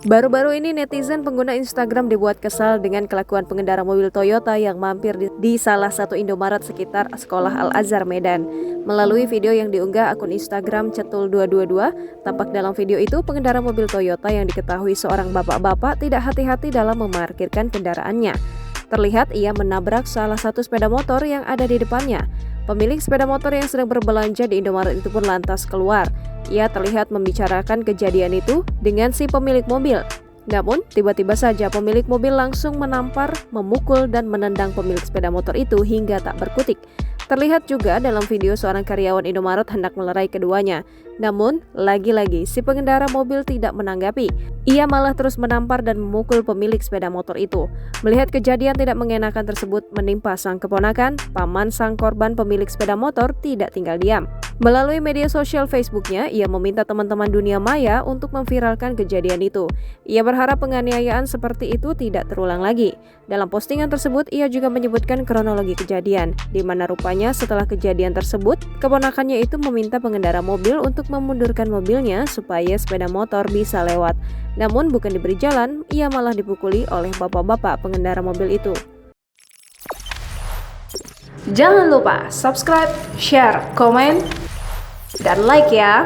Baru-baru ini netizen pengguna Instagram dibuat kesal dengan kelakuan pengendara mobil Toyota yang mampir di salah satu Indomaret sekitar Sekolah Al-Azhar Medan. Melalui video yang diunggah akun Instagram Cetul222, tampak dalam video itu pengendara mobil Toyota yang diketahui seorang bapak-bapak tidak hati-hati dalam memarkirkan kendaraannya. Terlihat ia menabrak salah satu sepeda motor yang ada di depannya. Pemilik sepeda motor yang sedang berbelanja di Indomaret itu pun lantas keluar. Ia terlihat membicarakan kejadian itu dengan si pemilik mobil. Namun, tiba-tiba saja pemilik mobil langsung menampar, memukul, dan menendang pemilik sepeda motor itu hingga tak berkutik. Terlihat juga dalam video seorang karyawan Indomaret hendak melerai keduanya. Namun, lagi-lagi si pengendara mobil tidak menanggapi. Ia malah terus menampar dan memukul pemilik sepeda motor itu. Melihat kejadian tidak mengenakan tersebut menimpa sang keponakan, paman sang korban pemilik sepeda motor tidak tinggal diam. Melalui media sosial Facebooknya, ia meminta teman-teman dunia maya untuk memviralkan kejadian itu. Ia berharap penganiayaan seperti itu tidak terulang lagi. Dalam postingan tersebut, ia juga menyebutkan kronologi kejadian, di mana rupanya setelah kejadian tersebut, keponakannya itu meminta pengendara mobil untuk memundurkan mobilnya supaya sepeda motor bisa lewat. Namun bukan diberi jalan, ia malah dipukuli oleh bapak-bapak pengendara mobil itu. Jangan lupa subscribe, share, komen, dan like ya.